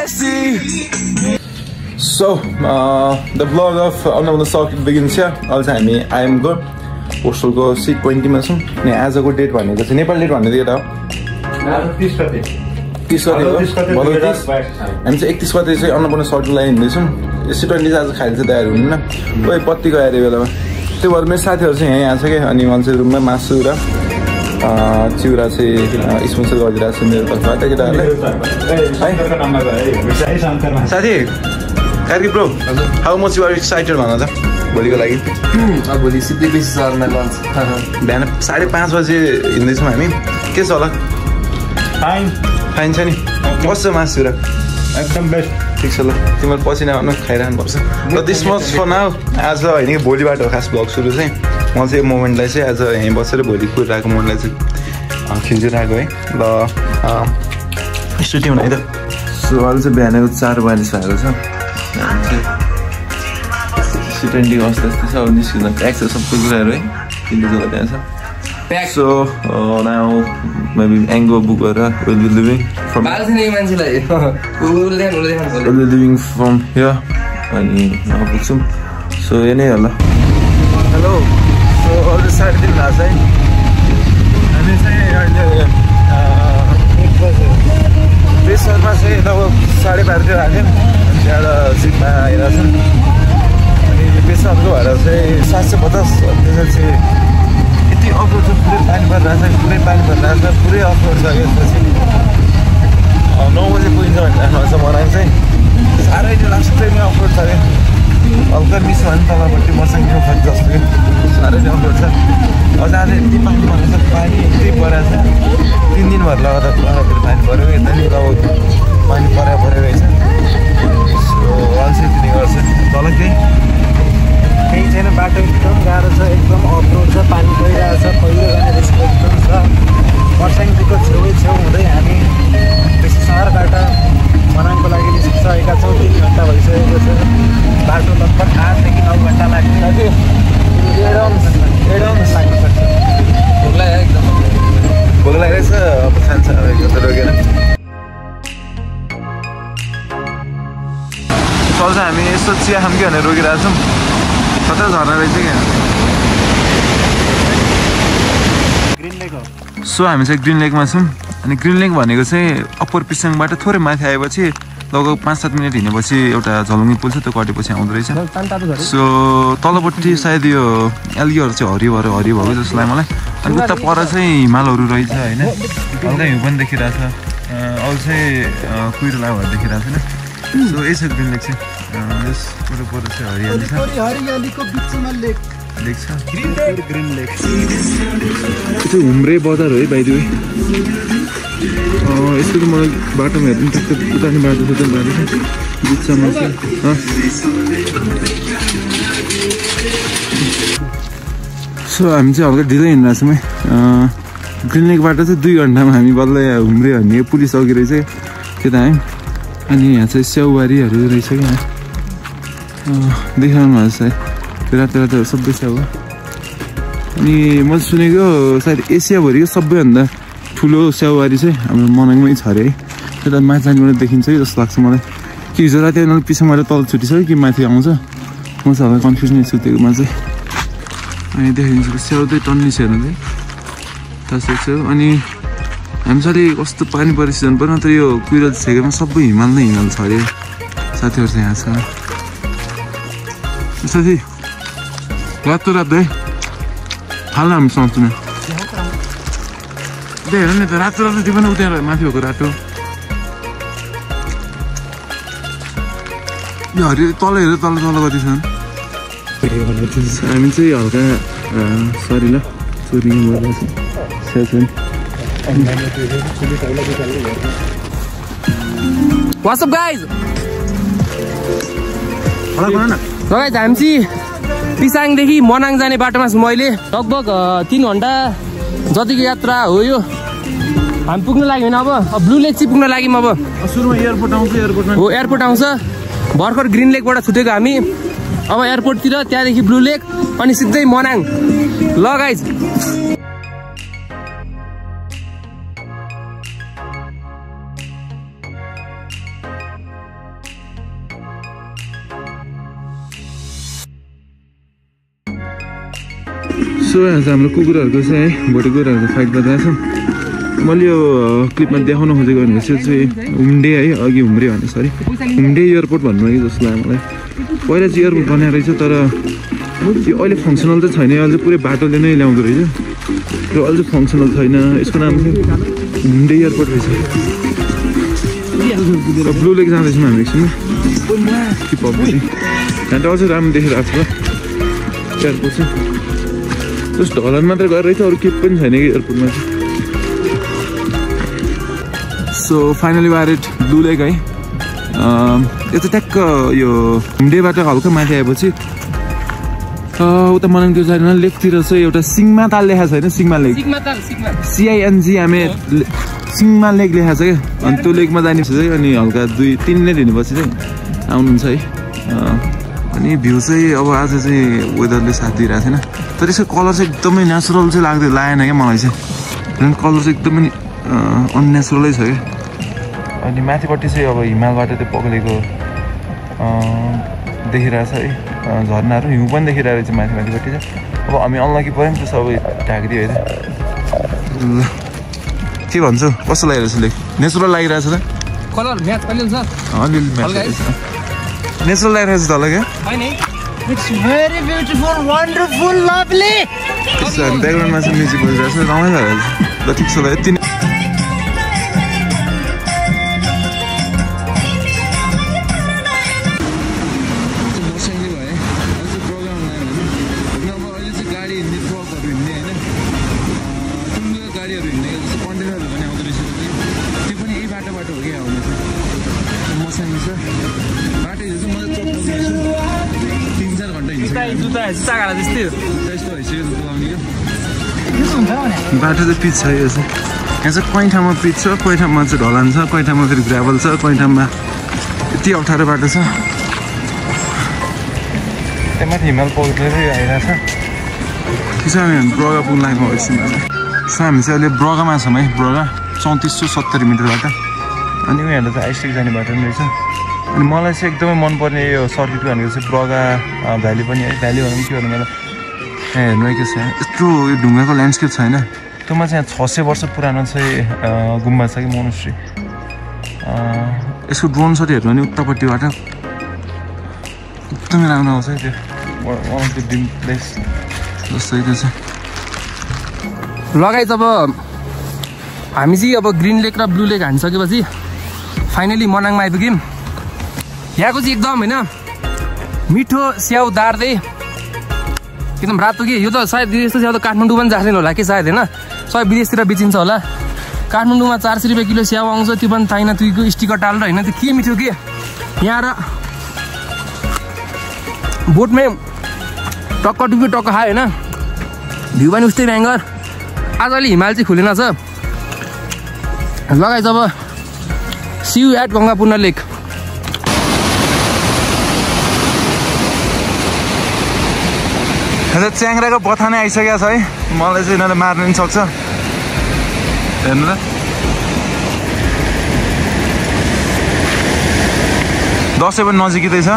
So, the vlog of Annapurna Circuit begins here. Also, हामी आइएमको पोस्टलको C20 मा छौँ अनि आजको डेट भनेको चाहिँ नेपाल डेट भन्ने डेट हो 30 गते हो हामी चाहिँ 31 गते चाहिँ अन्नपूर्ण सर्कललाई हिँड्दैछौँ C20 चाहिँ आज खाइन्छ तयार हुनुहुन्न कोही पत्तीको आएर बेलामा त्यो भएर मेरो साथीहरू चाहिँ यहीँ आएको छ क्या अनि मैले चाहिँ रुममा मासु र चिउरा चाहिँ स्पोन्सर गरिदिरहेको छु मेरो तर्फबाट त्यो केटाहरूलाई साथी Karki bro how much you are excited भन त भोलिको लागि भोलि सिधै बेसी सर्न लन्च बिहान 5:30 बजे हिँड्दैछौँ हामी के छ होला फाइन छ नि कस्तो मासु र एकदम बेस्ट ठिक छ ल तिमीहरू पछि नआउनु खाइरहनुपर्छ र दिस मच फर नाउ आज होइन कि भोलिबाट हो खास भ्लग सुरु चाहिँ म चाहिँ यो मोमेन्टलाई चाहिँ आज यहीँ बसेर भोलि कुरिरहेको मोमेन्टलाई चाहिँ खिचिरहेको है ल स्टुडियो है त सो अहिले चाहिँ बिहानको 4:42 भएको छ C20 को अवस्था यस्तै छ अब निस्किँदा प्याक छ सबै कुराहरू है तिनवटा जग्गा त्यहाँ छ So now maybe Ango book will be living from here and now book some. So hello. So all the side din last time. And this this one was say the 12:30 राख्यो त्यहाँ सिट मा आइरहेछ अनि पेसाबको भएर चाहिँ 750 त्यसपछि यति अफरोड छ पुरै पानी परिरहेछ पुरै अफरोड छ यसपछि 9 बजे पुगिन्छ भन्ने छ मलाई चाहिँ साह्रै लास्ट टाइममा अफरोड छ अरे हल्का मिस भयो भने तलपट्टि मसँग खर्च जस्तो कि साह्रै नै अफरोड छ अझ आज यति पानी परेको छ पानी यति परेको छ 3 दिन भएर लगातार पानी पऱ्यो यता नि अब पानी परेको रहेछ सो अल्छी दिने गर्छ तल केही छैन बाटो एकदम गाह्रो छ एकदम अफरोड छ पानी गइरहेको छ पहिरो जाने रिस्क एकदम छ मर्साङदेखिको छेउ हुँदै हामी बेसी सहरबाट मनाङको लागि निस्किसकेका छौँ 3 घन्टा भइसकेको छ बाटो लगभग 8 देखि 9 घन्टा लाग्छ एडम लाग्न सक्छ भोक लागिरहेछ अब खान्छ रोकेर चल्छ हामी यसो चिया खाम कि भनेर रोकिरहेको छौँ कता झर्ना रहेछ क्या सो हामी चाहिँ ग्रिन लेकमा छौँ अनि ग्रिन लेक भनेको चाहिँ अप्पर पिसाङबाट थोरै माथि आएपछि लगभग 5-7 मिनट हिँडेपछि एउटा झलुङ्गी पुल छ त्यो कटेपछि आउँदो रहेछ सो तलपट्टि सायद यो एल्गीहरू चाहिँ हरियो भएको जस्तो लाग्यो मलाई अनि उता पर चाहिँ हिमालहरू रहेछ होइन हल्का हिउँ पनि देखिरहेछ अरू चाहिँ कुहिरो लाग्यो भएर देखिरहेको छैन सो यही छ ग्रिन लेक चाहिँ यस पर चाहिँ हरियालीको बिचमा लेक छ ग्रिन लेक त्यो हुम्रे बजार हो है बाइ द वे यसको त मलाई बाटोमा हेर्नु टक्क उतार्ने बाटो छ बिचमा सो हामी चाहिँ हल्का ढिलै हिँडिरहेको छौँ है ग्रिन लेकबाट चाहिँ 2 घन्टामा हामी बल्ल हुम्रे भन्ने पुलिस अघि रहेछ त्यता है अनि यहाँ चाहिँ स्याउबारीहरू रहेछ क्या देखाउनु भएको छ रातो सबै स्याउ अनि मैले सुनेको सायद एसियाभरिको सबैभन्दा ठुलो स्याउबारी चाहिँ हाम्रो मनाङमै छ अरे है त्यता माथिबाट देखिन्छ है जस्तो लाग्छ मलाई कि हिजो राति उनीहरूले पिछाबाट तल छुटिसक्यो कि माथि आउँछ म चाहिँ हल्का कन्फ्युज नै छु त्योमा चाहिँ अनि देखिन्छ स्याउ चाहिँ टन्नी छ हेर्नु चाहिँ तासेको छ अनि हामी चाहिँ कस्तो पानी परेको सिजन पर्यो नत्र यो कुहिरो छेकेमा सबै हिमाल नै हिमाल छ अरे साथीहरू चाहिँ यहाँ छ साथी रातो है हाल्न हामी सक्छौँ त्यही हेर नि त रातो त्यो पनि उता माथि भएको रातो यो हरियो तल हेरेर तल कति छन् हामी चाहिँ हल्का सरी ल चोरी What's up guys? हामी चाहिँ पिसाङदेखि मनाङ जाने बाटोमा छु मैले लगभग 3 घन्टा जतिको यात्रा हो यो हामी पुग्न लाग्यो भने अब ब्लू लेक चाहिँ पुग्न लाग्यौँ अब सुरुमा एयरपोर्ट आउँछ भर्खर ग्रिन लेकबाट छुटेको हामी अब एयरपोर्टतिर त्यहाँदेखि ब्लू लेक अनि सिधै मनाङ ल गाइज सो यहाँ चाहिँ हाम्रो कुकुरहरूको चाहिँ है भोटे कुकुरहरूको फाइट भइरहेछ मैले यो क्लिपमा देखाउन खोजेको भनेको चाहिँ हुम्डे है अघि हुम्रे भने सरी हुम्डे एयरपोर्ट भन्नु कि जस्तो लाग्यो मलाई पहिला चाहिँ एयरपोर्ट बनाएर रहेछ तर यो अहिले फङ्सनल त छैन अहिले पुरै बाटोले नै ल्याउँदो रहेछ र अहिले चाहिँ फङ्सनल छैन यसको नाम चाहिँ हुम्डे एयरपोर्ट रहेछ र ब्लू लेक जाँदैछौँ हामी एकछिनमा किपअपपछि यहाँ त अझै राम्रो देखिरहेको छ एयरपोर्ट चाहिँ जस्ट ढलान मात्रै गएर रहेछ अरू केही पनि छैन कि एयरपोर्टमा चाहिँ so finally we are at blue lake है यो चाहिँ ट्याक्क यो हुम्डेबाट हल्का माथि आएपछि उता मनाङको छैन लेकतिर चाहिँ एउटा सिङमा ताल लेखाएको छ होइन सिङमा लेक CINGMA सिङमा लेक लेखाएको छ क्या अनि त्यो लेकमा जाने चाहिँ अनि हल्का 2-3 मिनट हिँडेपछि चाहिँ आउनुहुन्छ है अनि भ्यू चाहिँ अब आज चाहिँ वेदरले साथ दिइरहेको छैन तर यसको कलर चाहिँ एकदमै नेचुरल चाहिँ लागेन क्या मलाई चाहिँ कलर चाहिँ एकदमै अननेचुरलै छ क्या अनि माथिपट्टि चाहिँ अब हिमालबाट त्यो पग्लेको देखिरहेछ है झर्नाहरू हिउँ पनि देखिरहेको रहेछ माथिपट्टि चाहिँ अब हामी अनलकी पऱ्यो नि त सबै ढाकिदियो है ल के भन्छौ कस्तो लागिरहेछ लेक नेचुरल लागिरहेछ त कलर म्याच अलिअलि छ अलिअलि म्याच नेचुरल लागिरहेछ त होला क्या It's very beautiful, wonderful, lovely. ब्याकग्राउन्डमा चाहिँ म्युजिक बजिरहेछ रमाइलो भइरहेछ ल ठिक छ ल यति नै बाटो चाहिँ पिच छ यो चाहिँ यहाँ चाहिँ कहीँ ठाउँमा पिच छ कहीँ ठाउँमा चाहिँ ढलान छ कहीँ ठाउँमा फेरि ग्राभल छ कहीँ ठाउँमा यति अप्ठ्यारो बाटो छ त्यहाँ माथि हिमाल पग्लेरै आइरहेछ ठिक छ हामी ब्रगा पुग्न लागेको एकछिनमा चाहिँ सो हामी चाहिँ अहिले ब्रगामा छौँ है ब्रगा 3470 मिटरबाट अनि उनीहरूलाई चाहिँ आइस्टिक जाने बाटो पनि रहेछ अनि मलाई चाहिँ एकदमै मनपर्ने यो सर्किट भनेको चाहिँ ब्रगा भ्याली पनि है भ्याली भनौँ के भन्नु मलाई हेर्नु के छ यत्रो यो ढुङ्गाको ल्यान्डस्केप छ होइन त्योमा चाहिँ 600 वर्ष पुरानो चाहिँ गुम्बा छ कि मोनेस्ट्री यसको ड्रोन सट हेर्नु भने उतापट्टिबाट एकदमै राम्रो आउँछ है त्यो one of the dream place जस्तै त्यो चाहिँ लगाइ अब हामी चाहिँ अब ग्रिन लेक र ब्लू लेक हानिसकेपछि फाइनली मनाङमा आइपुग्यौँ यहाँको चाहिँ एकदम होइन मिठो स्याउ दार्दै एकदम रातो कि यो त सायद यस्तो स्याउ त काठमाडौँ पनि जाँदैन होला कि सायद होइन सायद विदेशतिर बेचिन्छ होला काठमाडौँमा 400 रुपियाँ किलो स्याउ आउँछ त्यो पनि ताइना तुईको स्टिकर टालेर होइन त्यो के मिठो के यहाँ र बोटमै टक्क टुक्की टक्क खायो होइन भ्यू पनि उस्तै भयङ्कर आज अलि हिमाल चाहिँ खुलेन छ लगाइ जब सियु एट गङ्गापूर्ण लेक च्याङ्राको बथा नै आइसकेको छ है मलाई चाहिँ यिनीहरूले मार्नु पनि सक्छ हेर्नु त दसैँ पनि नजिकै छ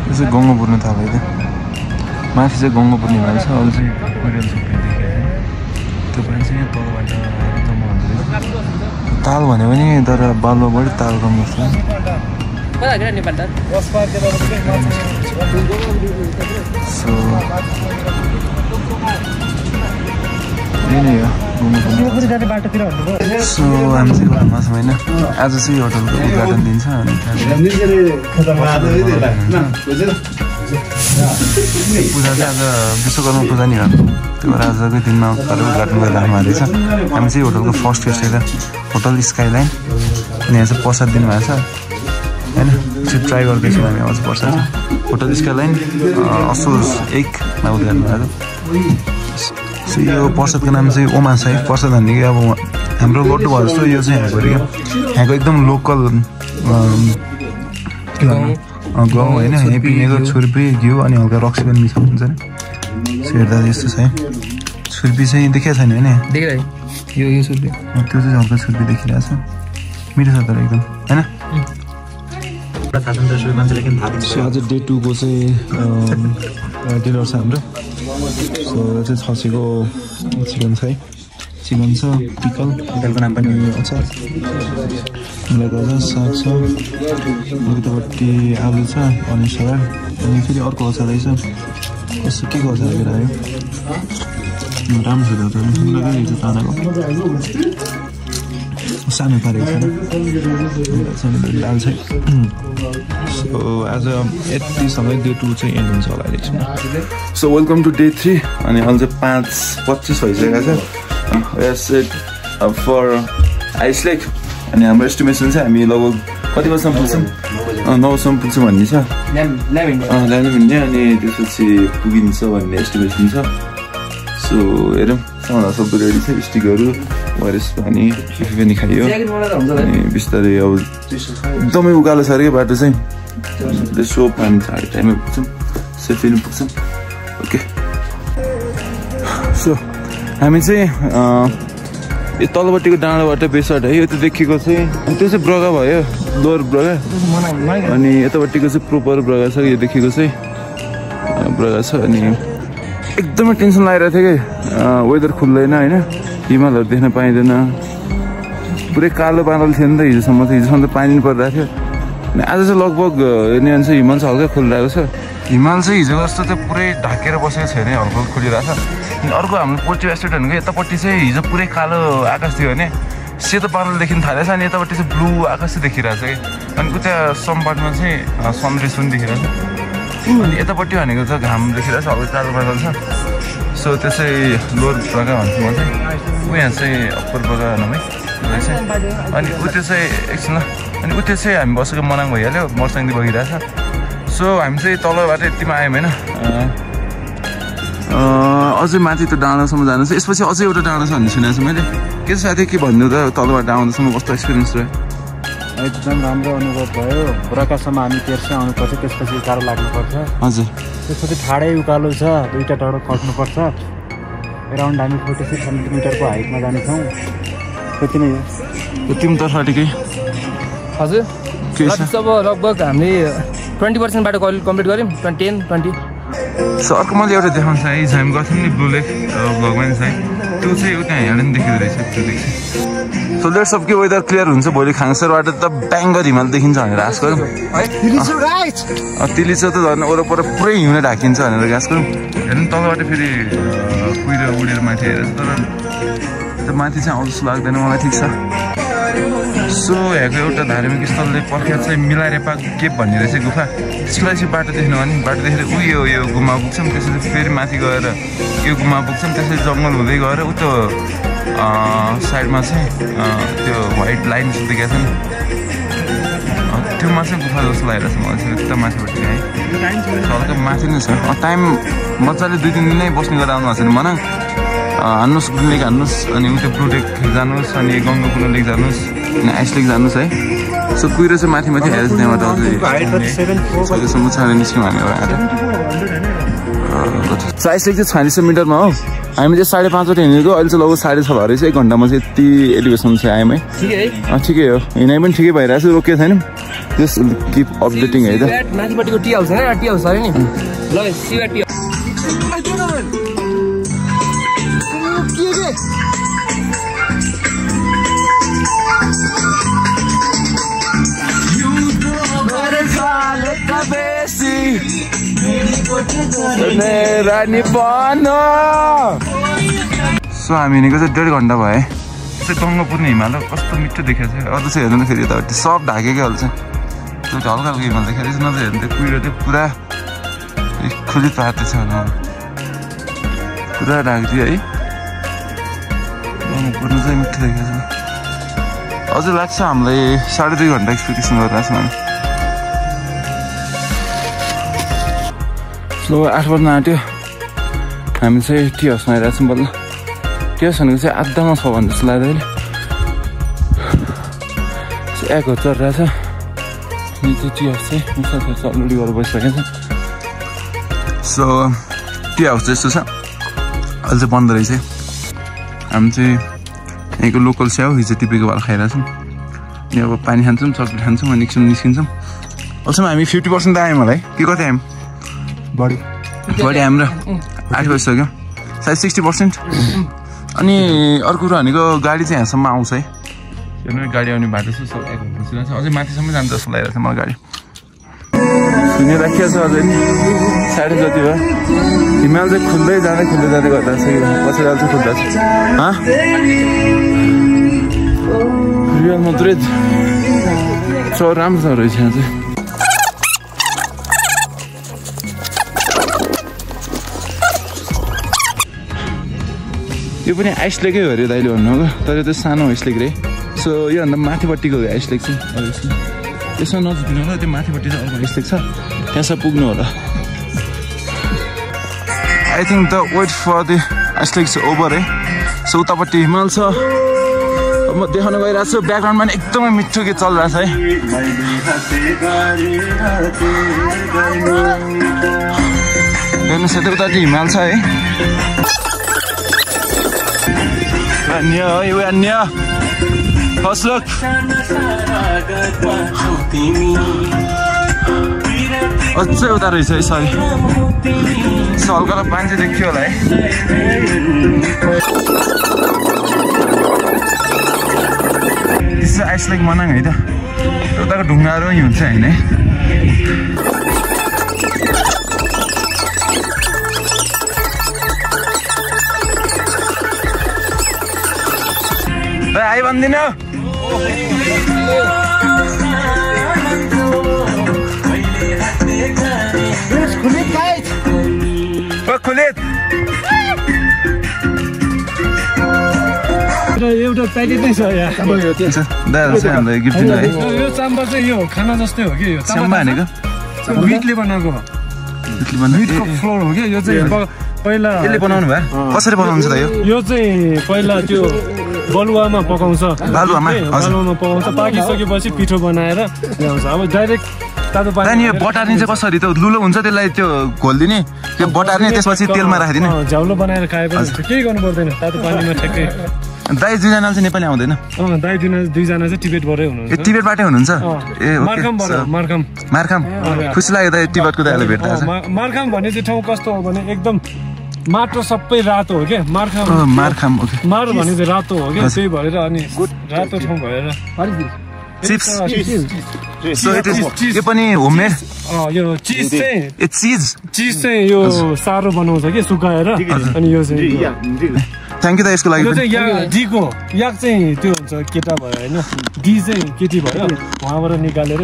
यो चाहिँ गङ्गापूर्ण थाहा भयो त्यो माथि चाहिँ गङ्गापूर्ण हिमाल छ अरू चाहिँ कोरियल सबै देखियो त्यो पनि चाहिँ यहाँ तलबाट जम्मा हुँदो रहेछ ताल भन्यो भने तर बालुवा बढी ताल कम गर्छ सो यही नै हो सो हामी चाहिँ घरमा छौँ होइन आज चाहिँ होटलको उद्घाटन दिन्छ अनि पूजा चाहिँ आज विश्वकर्मा पूजा नि हो त्यो भएर आजकै दिनमा उद्घाटन गरेर राख्नु भएको छ हामी चाहिँ होटलको फर्स्ट फेस हेरेर होटल स्काइलाइन अनि यहाँ चाहिँ प्रसाद दिनुभएको छ होइन चाहिँ ट्राई गर्दैछौँ हामी आउँछ प्रसाद होटल स्काइलाइन असोज 1मा उद्घाटन भएको सो यो प्रसादको नाम चाहिँ ओमा छ है प्रसाद भन्ने कि अब हाम्रो लड्डु भयो जस्तो यो चाहिँ यहाँको क्या यहाँको एकदम लोकल के भन्नु गहुँ होइन यहीँ पिनेको छुर्पी घिउ अनि हल्का रक्सी पनि मिसाउनु हुन्छ नि सो हेर्दा यस्तो छ है छुर्पी चाहिँ देखाएको छैन होइन यो छुर्पी त्यो चाहिँ हल्का छुर्पी देखिरहेको छ मिठो छ तर एकदम होइन थाहा छ नि त सबै मान्छेले किन थाहा दिन्छ आज डे 2 को चाहिँ डिनर छ हाम्रो सो चाहिँ खसीको चिकन छ है चिकन छ पिकल पिकलको नाम पनि अचार मलाई गर्दा साग छ उतापट्टि आलु छ अनि सलाद अनि फेरि अर्को अचार रहेछ कस्तो के गर्छ आएर आयो राम्रो छ त तानाको सानो पारेको छ लाल छ सो आज यतिसँगै डे 2 चाहिँ एन्ड हुन्छ होला एकछिन सो वेलकम टु डे 3 अनि अहिले चाहिँ 5:25 भइसकेको छ सेट फर आइस लेक अनि हाम्रो एस्टिमेसन चाहिँ हामी लगभग कति बजीसम्म पुग्छौँ 9 बजीसम्म पुग्छौँ भन्ने छ ल्यान्ड हिँड्ने अनि त्यसपछि पुगिन्छ भन्ने एस्टिमेसन छ सो हेरौँ सामान सबै रेडी छ स्टिकहरू वायरस पानी केही पनि खाइयो अनि बिस्तारै अब एकदमै उकालो छ अरे कि बाटो चाहिँ सो पानी साढे टाइममै पुग्छौँ सेफली पुग्छौँ ओके सो हामी चाहिँ यो तलपट्टिको डाँडाबाट बेसट है यो त देखेको चाहिँ अनि त्यो चाहिँ ब्रगा भयो लोवर ब्रगा अनि यतापट्टिको चाहिँ प्रोपर ब्रगा छ यो देखेको चाहिँ ब्रगा छ अनि एकदमै टेन्सन लागिरहेको थियो कि वेदर खुल्दैन होइन हिमालहरू देख्न पाइँदैन पुरै कालो बादल थियो नि त हिजोसम्म त पानी परिरहेको थियो अनि आज चाहिँ लगभग हेर्ने भने चाहिँ हिमाल चाहिँ हल्का खुलिरहेको छ हिमाल चाहिँ हिजो जस्तो चाहिँ पुरै ढाकेर बसेको छैन हल्का खोलिरहेको छ अनि अर्को हाम्रो पोल्ट्री एस्टेट भनेको यतापट्टि चाहिँ हिजो पुरै कालो आकाश थियो भने सेतो बादल देखिन थालेछ अनि यतापट्टि चाहिँ ब्लू आकाश चाहिँ देखिरहेको छ कि अनि उता सम पार्टमा चाहिँ सनराइज पनि देखिरहेको छ अनि यतापट्टि भनेको चाहिँ घाम देखिरहेको छ हल्का कालो बादल छ सो त्यसै लोवर बगा भन्छु म चाहिँ ऊ यहाँ चाहिँ अप्पर बगा भनौँ है अनि ऊ त्यो चाहिँ एकछिन ल अनि ऊ त्यो चाहिँ हामी बसेको मनाङ भइहाल्यो मर्साङदेखि बगिरहेछ सो हामी चाहिँ तलबाट यतिमा आयौँ होइन अझै माथि त डाँडासम्म जानु छ यसपछि अझै एउटा डाँडा छ भन्ने सुनेको छु मैले के साथी के भन्नु त तलबाट आउँदासम्म कस्तो एक्सपिरियन्स रह्यो एकदम राम्रो अनुभव भयो ब्रकासम्म हामी तेर्सै आउनुपर्छ त्यसपछि उकालो लाग्नुपर्छ हजुर त्यसपछि ठाडै उकालो छ दुईवटा टाढो खट्नुपर्छ एराउन्ड हामी 46 सेन्टिमिटरको हाइटमा जानेछौँ त्यति नै हो तिमी तर्फटिकै हजुर अब लगभग हामीले 20% बाटो कम्प्लिट गऱ्यौँ 10-20 सो अर्को मैले एउटा देखाउँछ है हिजो हामी गर्थ्यौँ नि ब्लू लेक भगवान चाहिँ त्यो चाहिँ उता हिँडेर पनि देखिँदो रहेछ त्यो देख्छ सो लेट सबकै वेदर क्लियर हुन्छ भोलि खाङसरबाट त ब्याङ्गर हिमाल देखिन्छ भनेर आश गरौँ तिलिचो त झन् वरपर पुरै हिउँले ढाकिन्छ भनेर आश गरौँ हेर्नु तलबाट फेरि कुहिरो उडेर माथि हेरेर तर त्यो माथि चाहिँ आउँछ जस्तो लाग्दैन मलाई ठिक छ सो यहाँको एउटा धार्मिक स्थलले प्रख्यात चाहिँ मिलारेपा केप भन्ने रहेछ गुफा त्यसलाई चाहिँ बाटो देख्नु भने बाटो देखेर उयो यो गुम्बा पुग्छौँ त्यसपछि फेरि माथि गएर यो गुम्बा पुग्छौँ त्यसपछि जङ्गल हुँदै गएर उ त्यो साइडमा चाहिँ त्यो व्हाइट लाइन जस्तो देखाएको छ नि त्योमा चाहिँ गुफा जस्तो लागिरहेको छ मलाई चाहिँ उता माथिपट्टि है हल्का माथि नै छ टाइम मजाले 2-3 दिन नै बस्ने गरेर आउनु भएको छ नि मनाङ हान्नुहोस् ग्रिन लेक हान्नुहोस् अनि उता ब्लू लेक जानुहोस् अनि गङ्गापुर लेक जानुहोस् अनि आइस लेक जानुहोस् है सो कुहिरो चाहिँ माथि माथि हेरेर त्यहाँबाट अझै छाडेर निस्क्यौँ हामी आएर आइस लेक चाहिँ 46 मिटरमा हो हामी चाहिँ 5:30 बजे हिँडेको अहिले चाहिँ लगभग 6:30 भएर चाहिँ 1 घन्टामा चाहिँ यति एलिभेसन चाहिँ आयौँ है ठिकै हो हिँडाइ पनि ठिकै भइरहेको छ रोकेको छैन जस्ट किप अपडेटिङ है त माथिपट्टिको टी हाउस होइन टी हाउस अरे नि ल सिवा टी सो हामी हिँडेको चाहिँ 1.5 घन्टा भयो है चाहिँ गङ्गापुर हिमाल कस्तो मिठो देखेको छ अझ चाहिँ हेर्नु फेरि यतापट्टि सब ढाकेकै हाल्छ त्यो हल्का हल्का हिमाल देखेर चाहिँ नत्र हेर्नु त्यो कुहिरो चाहिँ पुरा खुली पार्दै छ पुरा ढाकिदियो है गङ्गापुर चाहिँ मिठो देखेको छ अझै लाग्छ हामीलाई 2.5 घन्टा एक्सपेक्टेसन गरिरहेको छ हामी 8 बज्न आँट्यो हामी चाहिँ टी हाउसमा आइरहेको छौँ बल्ल टी हाउस भनेको चाहिँ आधामा छ भन्ने जस्तो लाग्यो अहिले एक हो चलिरहेछ अनि त्यो टी हाउस चाहिँ साथीहरू अलरेडी गरेर बसिसकेको छ सो टी हाउस चाहिँ यस्तो छ अहिले चाहिँ बन्द रहेछ हामी चाहिँ यहीँको लोकल स्याउ हिजो टिपेको भएर खाइरहेछौँ अनि अब पानी खान्छौँ चक्लेट खान्छौँ अनि एकछिन निस्किन्छौँ अहिलेसम्म हामी 50% त आयौँ होला है कि कति आयौँ बढी हाम्रो 8 बजिसक्यो सायद 60%। अनि अर्को कुरा भनेको गाडी चाहिँ यहाँसम्म आउँछ है हेर्नु गाडी आउने बाटो छ सब बसिरहेको छ अझै माथिसम्म जान्छ जस्तो लागिरहेको छ मलाई गाडी सुनिराखिएको छ अझै 7:30 जति भयो हिमाल चाहिँ खुल्दै जाँदै गर्दा छ पछि जान्छ खुल्दा छ रियल मद्रिद चौर राम्रो छ रहेछ यहाँ चाहिँ यो पनि आइस लेकै हो अरे दाइले भन्नुभयो तर त्यो सानो आइस लेक रे सो योभन्दा माथिपट्टिको आइस लेक चाहिँ त्यसमा नजिकिनु होला त्यो माथिपट्टि चाहिँ अर्को आइस लेक छ त्यहाँसम्म पुग्नु होला I think the wait for the ice lake चाहिँ ओभर है सो उतापट्टि हिमाल छ म देखाउन गइरहेको छु ब्याकग्राउन्डमा पनि एकदमै मिठो गीत चलिरहेछ है हेर्नुहोस् यता उता चाहिँ हिमाल छ है अन्य फर्स्ट लुक अझै उता रहेछ है सरी हल्का मान्छे देखियो होला है यसो आइस लेक मनाङ है त उताको ढुङ्गाहरू नै हुन्छ होइन है आइ भन्दिन खुलेत एउटा प्याकेट नै छ यहाँ हामीलाई गिफ्ट दिनु है यो चाम्बा चाहिँ यो खाना जस्तै हो कि यो चाम्बा भनेको मिटले बनाएको मिटको फ्लोर हो कि यो चाहिँ पहिला यसले बनाउनु भयो कसरी बनाउनुहुन्छ त यो चाहिँ पहिला त्यो बलुवामा पकाउँछ बालुवामा पकाउँछ पाकिसकेपछि पिठो बनाएर ल्याउँछ अब डाइरेक्ट तातो पानी यो बटार्ने चाहिँ कसरी त लुलो हुन्छ त्यसलाई त्यो घोलिदिने त्यो बटार्ने त्यसपछि तेलमा राखिदिने झ्याउलो बनाएर खाए पनि केही गर्नु पर्दैन तातो पानीमा ठ्याक्कै दाइ दुईजना चाहिँ नेपाली आउँदैन दाइ दुईजना चाहिँ टिबेटबाटै हुनुहुन्छ टिबेटबाटै हुनुहुन्छ ए मार्काम खुसी लाग्यो दाइ टिबेटको दाइलाई भेट्दा मार्काम भन्ने चाहिँ ठाउँ कस्तो हो भने एकदम माटो सबै रातो हो क्या मार्काम मार भने चाहिँ रातो हो क्या त्यही भएर अनि रातो ठाउँ भएर चिप्स यो पनि होममेड यो चिज चाहिँ यो सारो बनाउँछ कि सुकाएर अनि यो चाहिँ थ्याङ्क यू त यसको लागि डीको याक चाहिँ त्यो हुन्छ केटा भयो होइन डी चाहिँ केटी भयो उहाँबाट निकालेर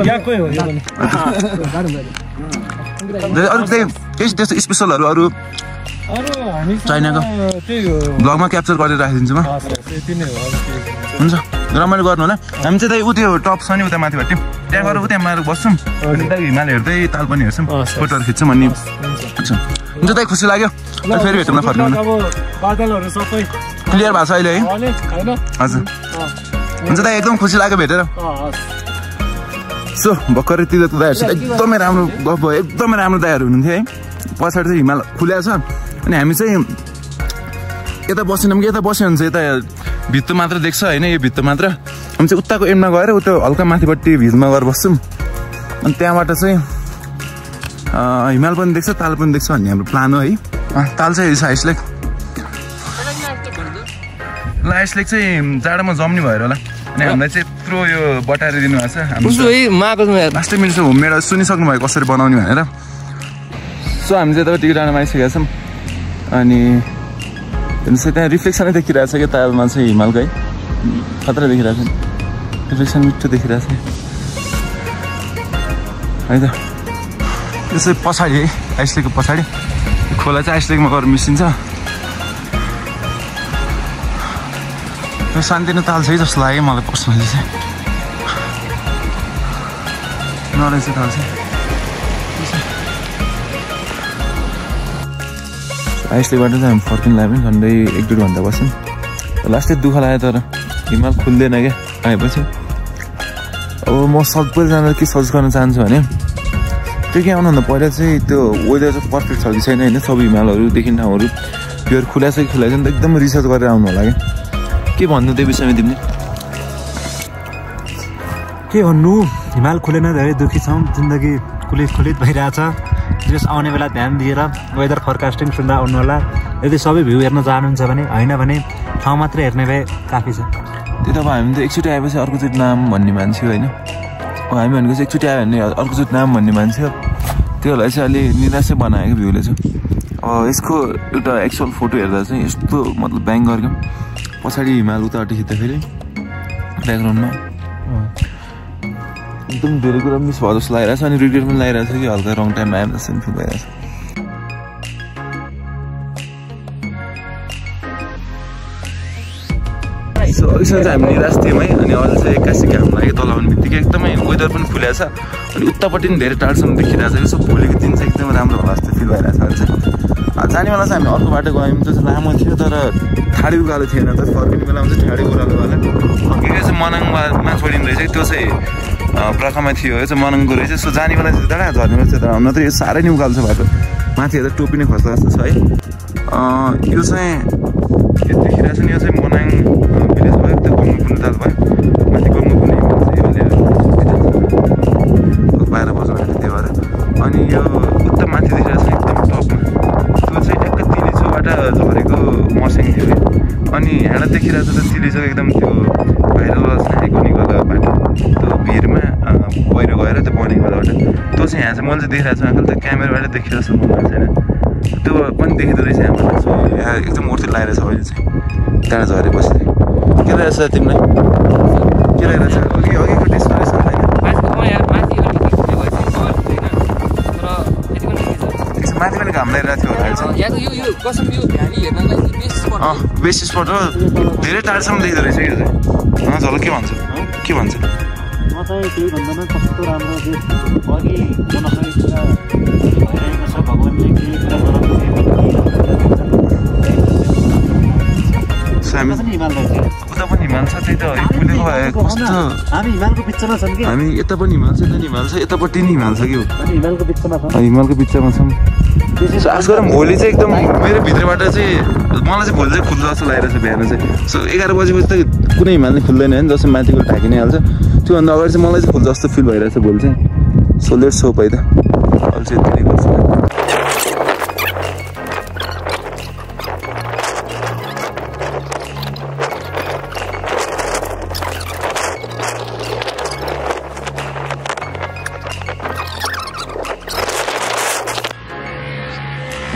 याकै हो यो पनि अरू त्यस्तो स्पेसलहरू अरू चाइनाको ब्लगमा क्याप्चर गरेर राखिदिन्छु म हुन्छ रमाइलो गर्नु होला हामी चाहिँ उ त्यो टप छ नि उता माथिबाट त्यहाँ गएर उता माएर बस्छौँ अनि त्यहाँ हिमाल हेर्दै ताल पनि हेर्छौँ फोटोहरू खिच्छौँ अनि हुन्छ दाइ खुसी लाग्यो फेरि भेटौँ न फर्किनु क्लियर भएको छ अहिले है हजुर हुन्छ दाइ एकदम खुसी लाग्यो भेटेर सो भर्खरै तिनीहरू दाइहरू एकदमै राम्रो गफ भयो एकदमै राम्रो दाइहरू हुनुहुन्थ्यो है पछाडि चाहिँ हिमाल खुल्या छ अनि हामी चाहिँ यता बसेनौँ कि यता बस्यो भने चाहिँ यता भित्तो मात्र देख्छ होइन यो भित्तो मात्र हामी चाहिँ उताको एन्डमा गएर उता हल्का माथिपट्टि भिजमा गएर बस्छौँ अनि त्यहाँबाट चाहिँ हिमाल पनि देख्छ ताल पनि देख्छ भन्ने हाम्रो प्लान हो है ताल चाहिँ आइस लेक ल आइस लेक चाहिँ जाडोमा जम्ने भएर होला अनि हामीलाई चाहिँ यत्रो यो बटाएर दिनुभएको छ लास्टै मिनट होममेड सुनिसक्नु भयो कसरी बनाउने भनेर सो हामी चाहिँ तपाईँ टिकट आउनमा आइसकेका छौँ अनि हेर्नुहोस् त्यहाँ रिफ्लेक्सनै देखिरहेको छ क्या तालमा चाहिँ हिमालको है खतरा देखिरहेको छ रिफ्लेक्सन मिठो देखिरहेको छ है त यो चाहिँ पछाडि है आइसलेकको पछाडि खोला चाहिँ आइसलेकमा गएर मिसिन्छ शान्तिनो ताल छ है जस्तो लाग्यो मलाई पर्सनली चाहिँ नरहेछ ताल चाहिँ आइसलेकबाट चाहिँ हामी फर्किनु लाग्यो पनि झन्डै 1-2 घन्टा बस्यौँ लास्टै दुःख लाग्यो तर हिमाल खुल्दैन क्या आएपछि अब म सबैले जाँदा के सजेस्ट गर्न चाहन्छु भने त्यो के आउनुभन्दा पहिला चाहिँ त्यो वेदर चाहिँ पर्फेक्ट छ कि छैन होइन सबै हिमालहरू देखिने ठाउँहरू प्योर खुला छ कि खुला छैन त एकदम रिसर्च गरेर आउनु होला क्या के भन्नु त्यो विषयमा तिमीले के भन्नु हिमाल खुलेन धेरै दुःखी छौँ जिन्दगी कुलित भइरहेछ जस आउने बेला ध्यान दिएर वेदर फोरकास्टिङ सुन्दा आउनुहोला यदि सबै भ्यू हेर्न चाहनुहुन्छ भने होइन भने ठाउँ मात्रै हेर्ने भए काफी छ त्यो त अब हामी त एकचोटि आएपछि अर्कोचोटि नाम भन्ने मान्छे होइन हामी भनेको चाहिँ एकचोटि आयो भने अर्कोचोटि नाम भन्ने मान्छे हो त्योलाई चाहिँ अलि निराशै बनाएको भ्यूले चाहिँ यसको एउटा एक्चुअल फोटो हेर्दा चाहिँ यस्तो मतलब ब्याङ गरेको पछाडि हिमाल उताबाट खिच्दाखेरि ब्याकग्राउन्डमा एकदम धेरै कुरा मिस भयो जस्तो लागिरहेको छ अनि रिग्रेट पनि लागिरहेको छ कि हल्का रङ टाइममा आयो जस्तो फिल भइरहेको छ सो अघिसम्म चाहिँ हामी निराश थियौँ है अनि अहिले चाहिँ 81 घाम लाग्यो तल आउने बित्तिकै एकदमै वेदर पनि खुलेको छ अनि उतापट्टि पनि धेरै टाढोसम्म देखिरहेको छ यसो भोलिको दिन चाहिँ एकदमै राम्रो होला जस्तो फिल भइरहेको छ अहिले चाहिँ जाने बेला चाहिँ हामी अर्को बाटो गयौँ त्यो चाहिँ लामो थियो तर ठाडी उकालो थिएन त फर्किने बेलामा चाहिँ ठाडी ओह्रालो वाला फर्केको चाहिँ मनाङमा छोडिँदो रहेछ त्यो चाहिँ प्रखामा थियो यो चाहिँ मनाङको रहेछ सो जाने बेला चाहिँ डाँडा झर्ने रहेछ तर नत्र यो साह्रै नै उकालो छ बाटो माथि हेर्दा टोपी नै खस्दा जस्तो छ है यो चाहिँ यतिखेर चाहिँ यो चाहिँ मनाङ भिलेज भयो त्यो गङ्गुकुण्ड ताल भयो माथि गङ्गुकुण्ड चाहिँ बाह्र बज्नुभएको त्यो भएर अनि यो उता माथि देखिरहेको छ एकदम टपमा त्यो चाहिँ ट्याक्क तिलिचोबाट झरेको मर्स्याङ थियो है अनि यहाँ देखिरहेको छ तिलिचो एकदम त्यो भाइरल आइकोनिक वाला बाटो त्यो भिरमा पहिरो गएर त्यो बनेको वालाबाट त्यो चाहिँ यहाँ चाहिँ मैले चाहिँ देखिरहेको छु आफूले त्यो क्यामेराबाट देखिरहेको छु मलाई छैन त्यो पनि देखिँदो रहेछ यहाँबाट सो यहाँ एकदम मूर्ति लगाइरहेछ अहिले चाहिँ टाढा झरेपछि चाहिँ के रहेछ तिमीलाई के रहेछ अघिको टेस्ट रहेछ माथि पनि घाम लगाइरहेको थियो होला बेस्ट स्पट हो धेरै टाढोसम्म देखिँदो रहेछ यो चाहिँ चलो के भन्छ म चाहिँ केही भन्दैन कस्तो राम्रो देश अघि भइरहेको छ भगवान्ले केही कुरा गराउनु उता पनि हिमाल छ त्यही त फुलेको भए कस्तो हामी हिमालको बिचमा छौँ कि हामी यता पनि हिमाल छ यता हिमाल छ यतापट्टि नि हिमाल छ कि हिमालको बिचमा छौँ हिमालको बिचमा छौँ खास गरेर भोलि चाहिँ एकदम मेरो भित्रबाट चाहिँ मलाई चाहिँ भोलि चाहिँ खुल्छ जस्तो लागिरहेछ बिहान चाहिँ सो 11 बजेपछि त कुनै हिमाल नै खुल्दैन होइन जस्तो माथिको ढाकि नै हाल्छ त्योभन्दा अगाडि चाहिँ मलाई चाहिँ खुल्छ जस्तो फिल भइरहेछ भोलि चाहिँ सो लेट्स होप है त अहिले चाहिँ यति नै गर्छ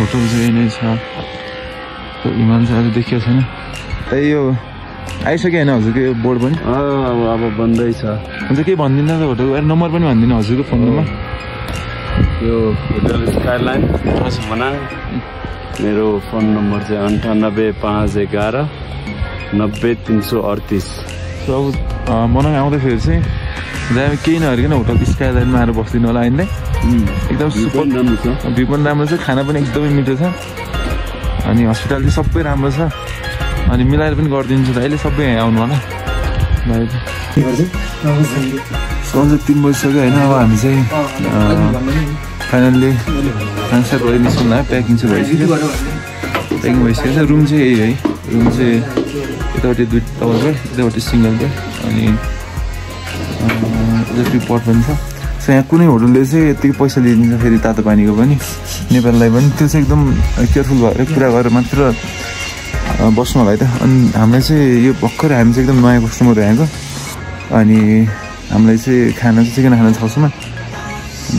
होटल चाहिँ यही नै छ हिमाल चाहिँ अहिले देखिएको छैन त्यही यो आइसक्यो होइन हजुरको यो बोर्ड पनि अब बन्दैछ हुन्छ केही भनिदिनु त होटलको नम्बर पनि भनिदिनु हजुरको फोन नम्बर यो होटल स्काइलाइन मनाङ मेरो फोन नम्बर चाहिँ 98 511 90 338 सो अब मनाङ आउँदाखेरि चाहिँ हामी केही नहेरिकन होटल स्काइलाइनमा आएर बस्दिनु होला अहिले एकदम सुपर राम्रो छ भ्यू पनि राम्रो छ खाना पनि एकदमै मिठो छ अनि हस्पिटल चाहिँ सबै राम्रो छ अनि मिलाएर पनि गरिदिन्छु त अहिले सबै यहाँ आउनु होला सन्चै 3 बजिसक्यो होइन अब हामी चाहिँ फाइनल्ली ट्रान्सफर गरेर निस्कनु लाग्यो प्याकिङ चाहिँ भइसक्यो छ रुम चाहिँ यही है रुम चाहिँ यतापट्टि 2 डबल बेड यतापट्टि सिङ्गल बेड अनि इलेक्ट्रिक पट पनि छ सो यहाँ कुनै होटलले चाहिँ यत्तिकै पैसा लिइदिन्छ फेरि तातो पानीको पनि नेपाललाई पनि त्यो चाहिँ एकदम केयरफुल भएर कुरा गरेर मात्र बस्नु होला है त अनि हामीलाई चाहिँ यो भर्खर हामी चाहिँ एकदम नयाँ कस्टमर आएको अनि हामीलाई चाहिँ खाना चाहिँ चिकन खाना 600 मा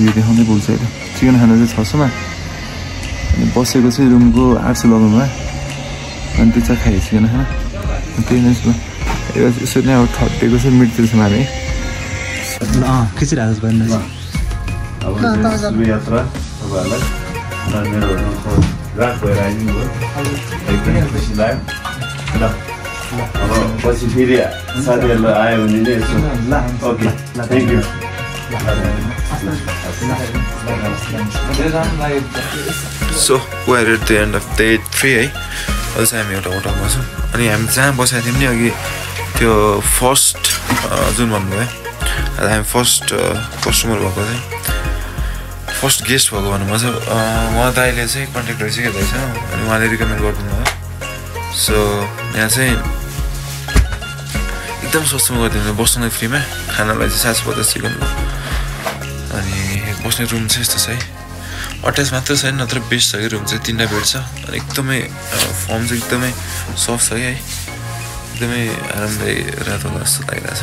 यो देखाउनै भुल्छ है त चिकन खाना चाहिँ 600 मा अनि बसेको चाहिँ रुमको 800 लगाउनु भयो अनि त्यो चाहिँ खायो चिकन खाना त्यही नै यसो नै अब ठट्टेको चाहिँ मिट्दैछ मारे है खिचिरहेको छ भन्नु अब शुभ यात्रा तपाईँहरूलाई र मेरो होटलको रात भएर आइदिनु भयो एकदमै खुसी लाग्यो ल अब पछि फेरि साथीहरूलाई आयो भने नै यसो okay thank you so we are at the end of day 3 है अहिले चाहिँ हामी एउटा होटलमा छौँ अनि हामी जहाँ बसेको थियौँ नि अघि त्यो फर्स्ट जुन भन्नुभयो हामी फर्स्ट कस्टमर भएको चाहिँ फर्स्ट गेस्ट भएको भन्नुभएको छ उहाँ दाइले चाहिँ कन्ट्याक्ट गरिसकेको रहेछ अनि उहाँले रिकमेन्ड गरिदिनु भयो सो यहाँ चाहिँ एकदम सस्तोमा गरिदिनु बस्नुलाई फ्रीमा खानालाई चाहिँ 750 चिकन अनि बस्ने रुम चाहिँ यस्तो छ है अट्याच मात्र छैन नत्र बेस्ट छ कि रुम चाहिँ 3टा बेड छ अनि एकदमै फर्म चाहिँ एकदमै सफ्ट छ है एकदमै आरामदायी रातो जस्तो लागिरहेछ